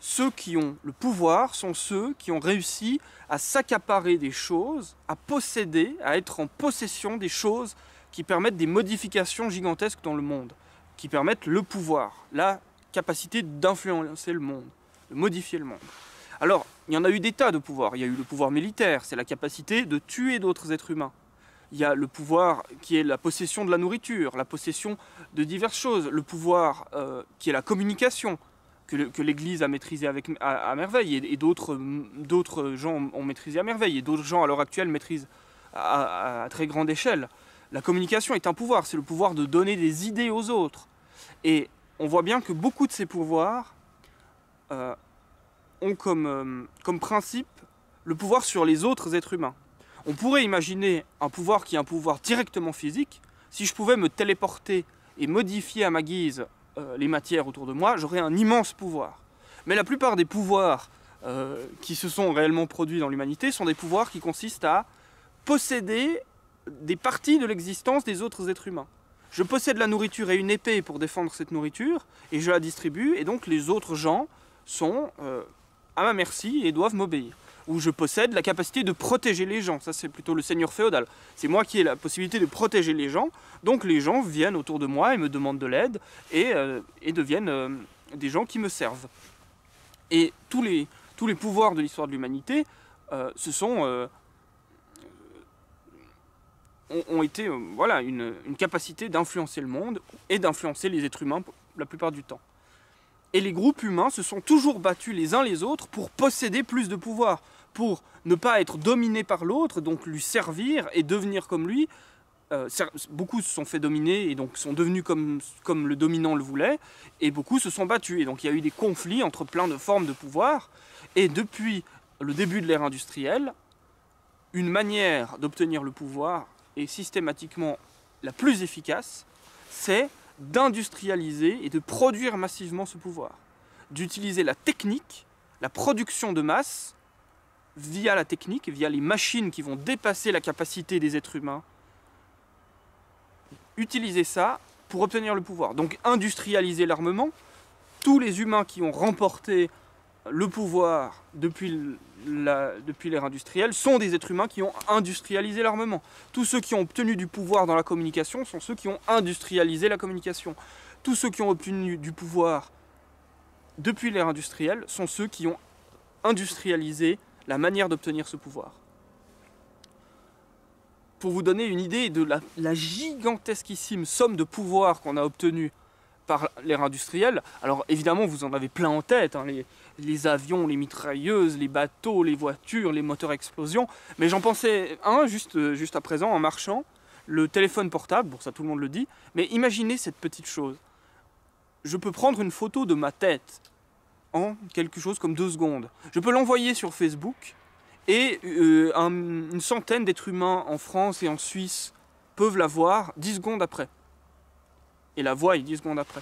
ceux qui ont le pouvoir sont ceux qui ont réussi à s'accaparer des choses, à posséder, à être en possession des choses qui permettent des modifications gigantesques dans le monde, qui permettent le pouvoir, la capacité d'influencer le monde, de modifier le monde. Alors, il y en a eu des tas de pouvoirs. Il y a eu le pouvoir militaire, c'est la capacité de tuer d'autres êtres humains. Il y a le pouvoir qui est la possession de la nourriture, la possession de diverses choses. Le pouvoir qui est la communication, que l'Église a maîtrisé à merveille, et d'autres gens ont maîtrisé à merveille, et d'autres gens à l'heure actuelle maîtrisent à très grande échelle. La communication est un pouvoir, c'est le pouvoir de donner des idées aux autres. Et on voit bien que beaucoup de ces pouvoirs ont comme principe le pouvoir sur les autres êtres humains. On pourrait imaginer un pouvoir qui est un pouvoir directement physique. Si je pouvais me téléporter et modifier à ma guise les matières autour de moi, j'aurais un immense pouvoir. Mais la plupart des pouvoirs qui se sont réellement produits dans l'humanité sont des pouvoirs qui consistent à posséder des parties de l'existence des autres êtres humains. Je possède la nourriture et une épée pour défendre cette nourriture, et je la distribue, et donc les autres gens sont à ma merci et doivent m'obéir. Ou je possède la capacité de protéger les gens, ça c'est plutôt le seigneur féodal. C'est moi qui ai la possibilité de protéger les gens, donc les gens viennent autour de moi et me demandent de l'aide, et deviennent des gens qui me servent. Et tous les pouvoirs de l'histoire de l'humanité ont été voilà, une capacité d'influencer le monde et d'influencer les êtres humains la plupart du temps. Et les groupes humains se sont toujours battus les uns les autres pour posséder plus de pouvoir, pour ne pas être dominés par l'autre, donc lui servir et devenir comme lui. Beaucoup se sont fait dominer et donc sont devenus comme le dominant le voulait, et beaucoup se sont battus. Et donc il y a eu des conflits entre plein de formes de pouvoir. Et depuis le début de l'ère industrielle, une manière d'obtenir le pouvoir, et systématiquement la plus efficace, c'est d'industrialiser et de produire massivement ce pouvoir. D'utiliser la technique, la production de masse, via la technique, via les machines qui vont dépasser la capacité des êtres humains. Utiliser ça pour obtenir le pouvoir. Donc industrialiser l'armement. Tous les humains qui ont remporté le pouvoir depuis l'ère industrielle sont des êtres humains qui ont industrialisé l'armement. Tous ceux qui ont obtenu du pouvoir dans la communication sont ceux qui ont industrialisé la communication. Tous ceux qui ont obtenu du pouvoir depuis l'ère industrielle sont ceux qui ont industrialisé la manière d'obtenir ce pouvoir. Pour vous donner une idée de la gigantesquissime somme de pouvoir qu'on a obtenue par l'ère industrielle, alors évidemment vous en avez plein en tête, hein, les avions, les mitrailleuses, les bateaux, les voitures, les moteurs à explosion, mais j'en pensais un juste à présent en marchant, le téléphone portable, bon ça tout le monde le dit, mais imaginez cette petite chose. Je peux prendre une photo de ma tête en quelque chose comme 2 secondes. Je peux l'envoyer sur Facebook et une centaine d'êtres humains en France et en Suisse peuvent la voir 10 secondes après. Et la voient 10 secondes après.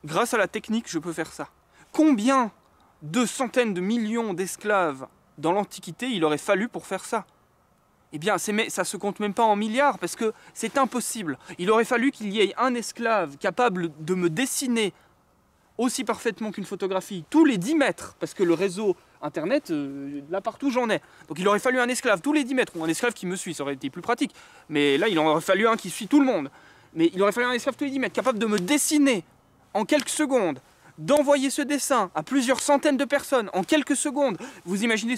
Grâce à la technique, je peux faire ça. Combien de centaines de millions d'esclaves dans l'Antiquité il aurait fallu pour faire ça? Eh bien, ça se compte même pas en milliards, parce que c'est impossible. Il aurait fallu qu'il y ait un esclave capable de me dessiner aussi parfaitement qu'une photographie, tous les 10 mètres, parce que le réseau Internet, là partout j'en ai. Donc il aurait fallu un esclave tous les 10 mètres, ou un esclave qui me suit, ça aurait été plus pratique. Mais là, il en aurait fallu un qui suit tout le monde. Mais il aurait fallu un esclave tous les 10 mètres, capable de me dessiner en quelques secondes, d'envoyer ce dessin à plusieurs centaines de personnes en quelques secondes. Vous imaginez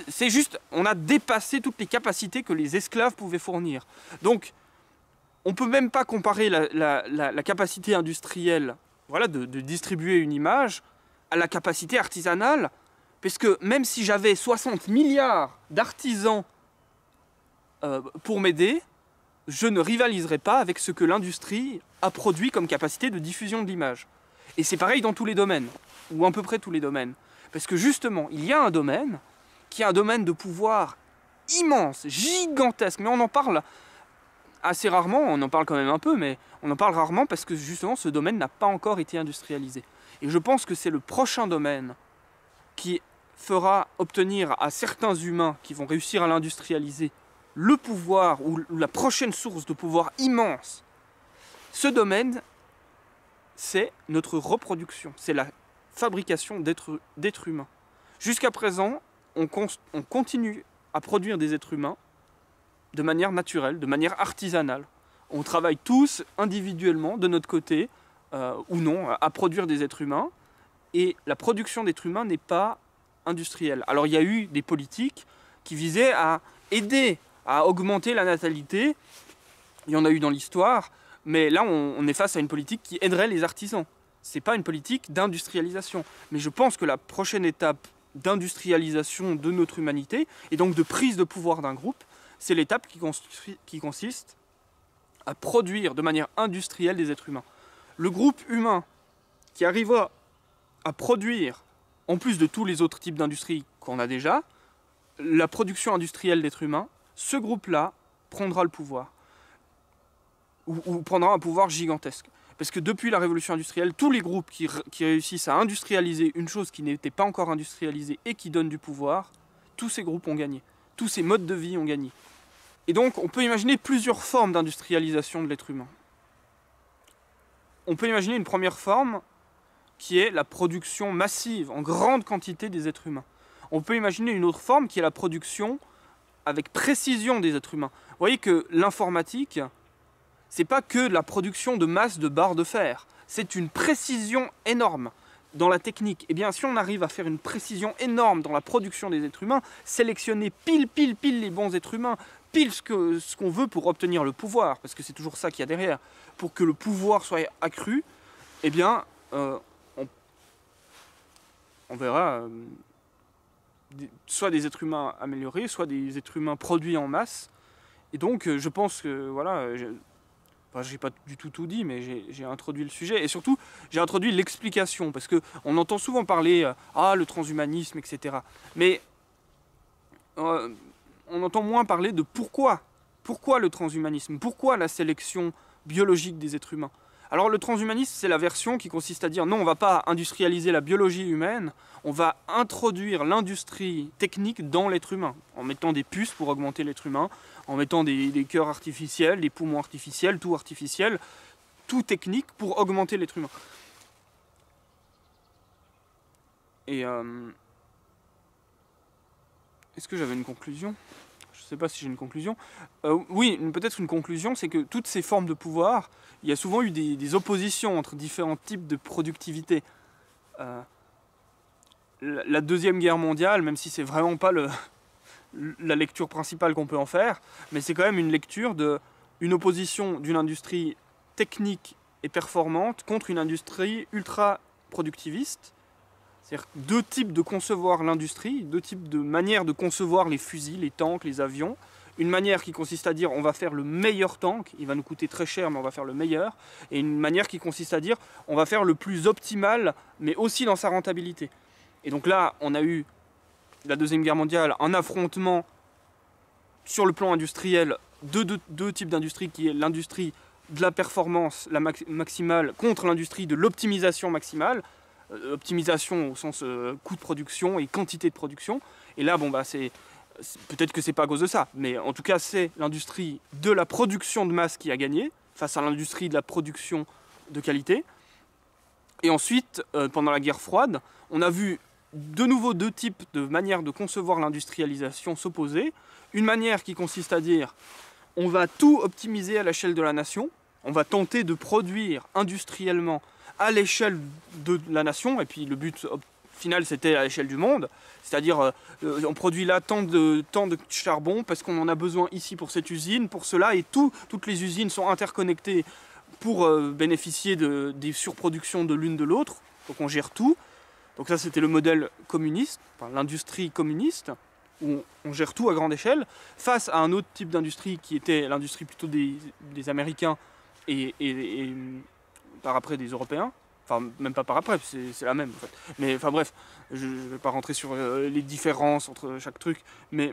c'est juste, on a dépassé toutes les capacités que les esclaves pouvaient fournir. Donc, on ne peut même pas comparer la capacité industrielle, voilà, de distribuer une image à la capacité artisanale, parce que même si j'avais 60 milliards d'artisans pour m'aider, je ne rivaliserai pas avec ce que l'industrie a produit comme capacité de diffusion de l'image. Et c'est pareil dans tous les domaines, ou à peu près tous les domaines. Parce que justement, il y a un domaine qui est un domaine de pouvoir immense, gigantesque, mais on en parle assez rarement, on en parle quand même un peu, mais on en parle rarement parce que justement ce domaine n'a pas encore été industrialisé. Et je pense que c'est le prochain domaine qui fera obtenir à certains humains qui vont réussir à l'industrialiser le pouvoir ou la prochaine source de pouvoir immense. Ce domaine, c'est notre reproduction, c'est la fabrication d'êtres humains. Jusqu'à présent, on continue à produire des êtres humains de manière naturelle, de manière artisanale. On travaille tous individuellement, de notre côté, ou non, à produire des êtres humains. Et la production d'êtres humains n'est pas industrielle. Alors il y a eu des politiques qui visaient à aider à augmenter la natalité. Il y en a eu dans l'histoire, mais là on est face à une politique qui aiderait les artisans. Ce n'est pas une politique d'industrialisation. Mais je pense que la prochaine étape d'industrialisation de notre humanité, et donc de prise de pouvoir d'un groupe, c'est l'étape qui consiste à produire de manière industrielle des êtres humains. Le groupe humain qui arrivera à produire, en plus de tous les autres types d'industries qu'on a déjà, la production industrielle d'êtres humains, ce groupe-là prendra le pouvoir. Ou prendra un pouvoir gigantesque. Parce que depuis la révolution industrielle, tous les groupes qui réussissent à industrialiser une chose qui n'était pas encore industrialisée et qui donne du pouvoir, tous ces groupes ont gagné. Tous ces modes de vie ont gagné. Et donc, on peut imaginer plusieurs formes d'industrialisation de l'être humain. On peut imaginer une première forme qui est la production massive, en grande quantité des êtres humains. On peut imaginer une autre forme qui est la production avec précision des êtres humains. Vous voyez que l'informatique, c'est pas que de la production de masse de barres de fer, c'est une précision énorme dans la technique. Et bien, si on arrive à faire une précision énorme dans la production des êtres humains, sélectionner pile les bons êtres humains, pile ce qu'on veut pour obtenir le pouvoir, parce que c'est toujours ça qu'il y a derrière, pour que le pouvoir soit accru, eh bien, on verra soit des êtres humains améliorés, soit des êtres humains produits en masse. Et donc, je pense que, voilà, j'ai pas du tout dit, mais j'ai introduit le sujet. Et surtout, j'ai introduit l'explication, parce qu'on entend souvent parler, le transhumanisme, etc. Mais on entend moins parler de pourquoi. Pourquoi le transhumanisme? Pourquoi la sélection biologique des êtres humains? Alors le transhumanisme, c'est la version qui consiste à dire non, on ne va pas industrialiser la biologie humaine, on va introduire l'industrie technique dans l'être humain, en mettant des puces pour augmenter l'être humain, en mettant des cœurs artificiels, des poumons artificiels, tout technique pour augmenter l'être humain. Et est-ce que j'avais une conclusion? Je ne sais pas si j'ai une conclusion. Oui, peut-être une conclusion, c'est que toutes ces formes de pouvoir, il y a souvent eu des oppositions entre différents types de productivité. La Deuxième Guerre mondiale, même si c'est vraiment pas la lecture principale qu'on peut en faire, mais c'est quand même une lecture d'une opposition d'une industrie technique et performante contre une industrie ultra productiviste. C'est-à-dire deux types de concevoir l'industrie, deux types de manières de concevoir les fusils, les tanks, les avions. Une manière qui consiste à dire on va faire le meilleur tank, il va nous coûter très cher mais on va faire le meilleur. Et une manière qui consiste à dire on va faire le plus optimal mais aussi dans sa rentabilité. Et donc là on a eu la Deuxième Guerre mondiale, un affrontement sur le plan industriel de deux types d'industrie qui est l'industrie de la performance maximale contre l'industrie de l'optimisation maximale. Optimisation au sens coût de production et quantité de production. Et là, peut-être que c'est pas à cause de ça, mais en tout cas, c'est l'industrie de la production de masse qui a gagné face à l'industrie de la production de qualité. Et ensuite, pendant la guerre froide, on a vu de nouveau deux types de manières de concevoir l'industrialisation s'opposer. Une manière qui consiste à dire on va tout optimiser à l'échelle de la nation, on va tenter de produire industriellement à l'échelle de la nation, et puis le but final c'était à l'échelle du monde, c'est-à-dire on produit là tant de charbon parce qu'on en a besoin ici pour cette usine, pour cela, et toutes les usines sont interconnectées pour bénéficier des surproductions de l'une de l'autre, donc on gère tout. Donc ça c'était le modèle communiste, enfin, l'industrie communiste, où on gère tout à grande échelle, face à un autre type d'industrie qui était l'industrie plutôt des Américains et par après des Européens, enfin même pas par après, c'est la même en fait. Mais enfin bref, je ne vais pas rentrer sur les différences entre chaque truc, mais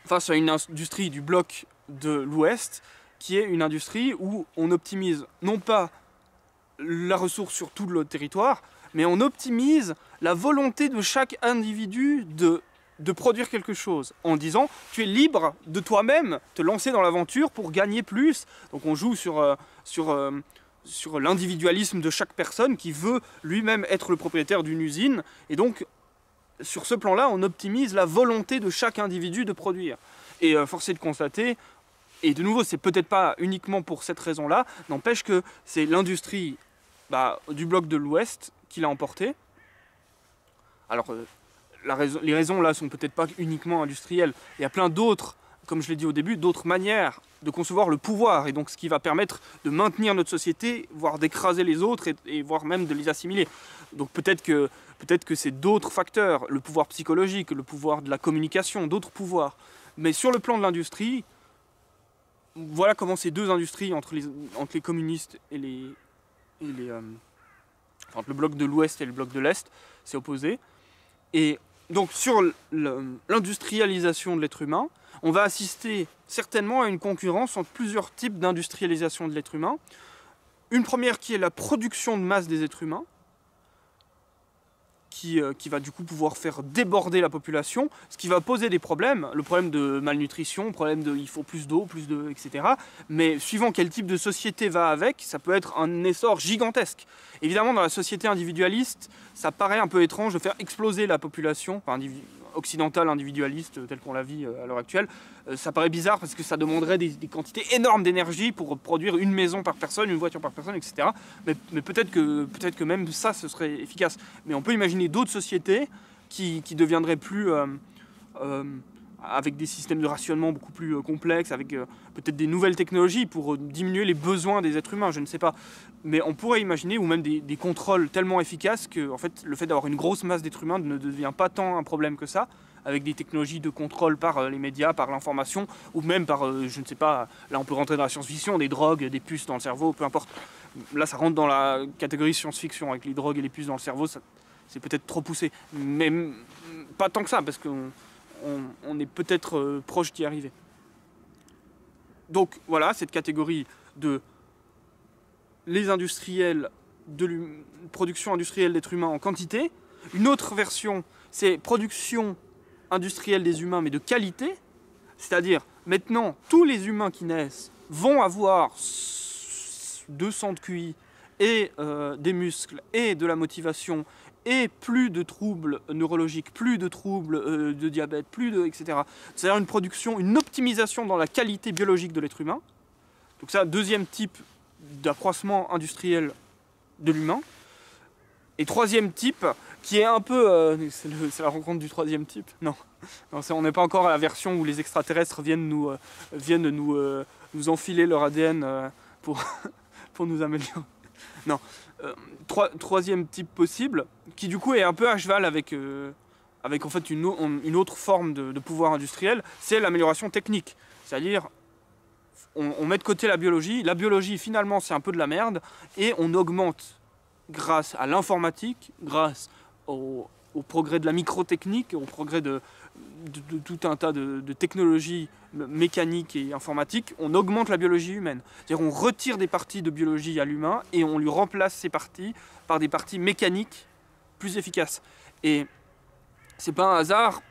face à une industrie du bloc de l'Ouest, qui est une industrie où on optimise non pas la ressource sur tout le territoire, mais on optimise la volonté de chaque individu de produire quelque chose, en disant tu es libre de toi-même te lancer dans l'aventure pour gagner plus. Donc on joue sur sur l'individualisme de chaque personne qui veut lui-même être le propriétaire d'une usine. Et donc, sur ce plan-là, on optimise la volonté de chaque individu de produire. Et force est de constater, et de nouveau, c'est peut-être pas uniquement pour cette raison-là, n'empêche que c'est l'industrie du bloc de l'Ouest qui l'a emporté. Alors, les raisons là sont peut-être pas uniquement industrielles. Il y a plein d'autres, comme je l'ai dit au début, d'autres manières de concevoir le pouvoir, et donc ce qui va permettre de maintenir notre société, voire d'écraser les autres, et voire même de les assimiler. Donc peut-être que c'est d'autres facteurs, le pouvoir psychologique, le pouvoir de la communication, d'autres pouvoirs. Mais sur le plan de l'industrie, voilà comment ces deux industries, entre les communistes et entre le bloc de l'Ouest et le bloc de l'Est, s'est opposé. Et donc sur l'industrialisation de l'être humain, on va assister certainement à une concurrence entre plusieurs types d'industrialisation de l'être humain. Une première qui est la production de masse des êtres humains, qui va du coup pouvoir faire déborder la population, ce qui va poser des problèmes, le problème de malnutrition, le problème de il faut plus d'eau, etc. Mais suivant quel type de société va avec, ça peut être un essor gigantesque. Évidemment, dans la société individualiste, ça paraît un peu étrange de faire exploser la population, occidentale individualiste telle qu'on la vit à l'heure actuelle. Ça paraît bizarre parce que ça demanderait des quantités énormes d'énergie pour produire une maison par personne, une voiture par personne, etc. Mais peut-être que même ça, ce serait efficace. Mais on peut imaginer d'autres sociétés qui deviendraient plus... avec des systèmes de rationnement beaucoup plus complexes, avec peut-être des nouvelles technologies pour diminuer les besoins des êtres humains, je ne sais pas. Mais on pourrait imaginer, ou même des contrôles tellement efficaces que en fait, le fait d'avoir une grosse masse d'êtres humains ne devient pas tant un problème que ça, avec des technologies de contrôle par les médias, par l'information, ou même par, je ne sais pas, là on peut rentrer dans la science-fiction, des drogues, des puces dans le cerveau, peu importe. Là ça rentre dans la catégorie science-fiction, avec les drogues et les puces dans le cerveau, c'est peut-être trop poussé. Mais pas tant que ça, parce qu'on est peut-être proche d'y arriver. Donc voilà, cette catégorie de les industriels, de production industrielle d'êtres humains en quantité. Une autre version, c'est production industrielle des humains, mais de qualité. C'est-à-dire, maintenant, tous les humains qui naissent vont avoir 200 de QI et des muscles et de la motivation et plus de troubles neurologiques, plus de troubles de diabète, etc. C'est-à-dire une production, une optimisation dans la qualité biologique de l'être humain. Donc ça, deuxième type d'accroissement industriel de l'humain. Et troisième type, qui est un peu... c'est la rencontre du troisième type. Non on n'est pas encore à la version où les extraterrestres viennent nous enfiler leur ADN pour nous améliorer. Non. Troisième type possible, qui du coup est un peu à cheval avec en fait une autre forme de pouvoir industriel, c'est l'amélioration technique. C'est-à-dire, on met de côté la biologie. La biologie, finalement, c'est un peu de la merde. Et on augmente, grâce à l'informatique, grâce au progrès de la microtechnique, au progrès de tout un tas de technologies mécaniques et informatiques, on augmente la biologie humaine. C'est-à-dire on retire des parties de biologie à l'humain et on lui remplace ces parties par des parties mécaniques plus efficaces. Et c'est pas un hasard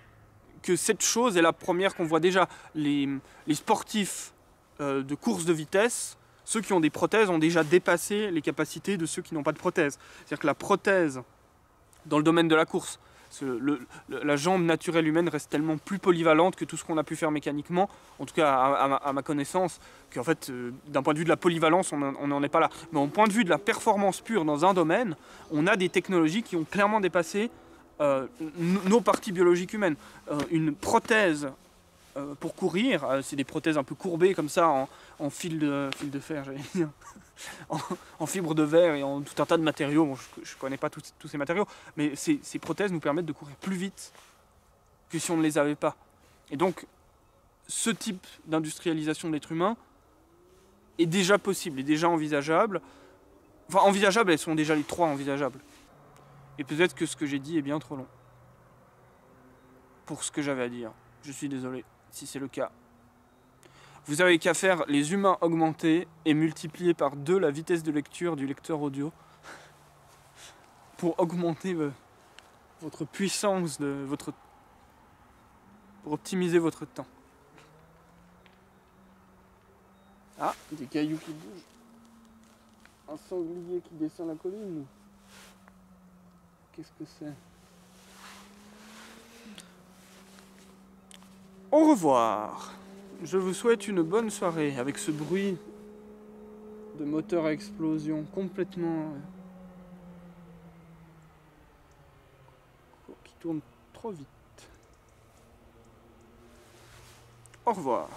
que cette chose est la première qu'on voit déjà. Les sportifs de course de vitesse, ceux qui ont des prothèses ont déjà dépassé les capacités de ceux qui n'ont pas de prothèse. C'est-à-dire que la prothèse, dans le domaine de la course, la jambe naturelle humaine reste tellement plus polyvalente que tout ce qu'on a pu faire mécaniquement, en tout cas à ma connaissance, qu'en fait, d'un point de vue de la polyvalence, on n'en est pas là. Mais au point de vue de la performance pure dans un domaine, on a des technologies qui ont clairement dépassé nos parties biologiques humaines. Une prothèse pour courir, c'est des prothèses un peu courbées comme ça, en fil de fer, j'allais dire. en fibre de verre et en tout un tas de matériaux. Bon, je ne connais pas tous ces matériaux, mais ces prothèses nous permettent de courir plus vite que si on ne les avait pas. Et donc, ce type d'industrialisation de l'être humain est déjà possible, est déjà envisageable. Enfin, envisageable, elles sont déjà les trois envisageables. Et peut-être que ce que j'ai dit est bien trop long pour ce que j'avais à dire. Je suis désolé si c'est le cas. Vous avez qu'à faire les humains augmentés et multiplier par 2 la vitesse de lecture du lecteur audio pour augmenter votre puissance, pour optimiser votre temps. Ah, des cailloux qui bougent. Un sanglier qui descend la colline. Qu'est-ce que c'est? Au revoir. Je vous souhaite une bonne soirée avec ce bruit de moteur à explosion complètement qui tourne trop vite. Au revoir.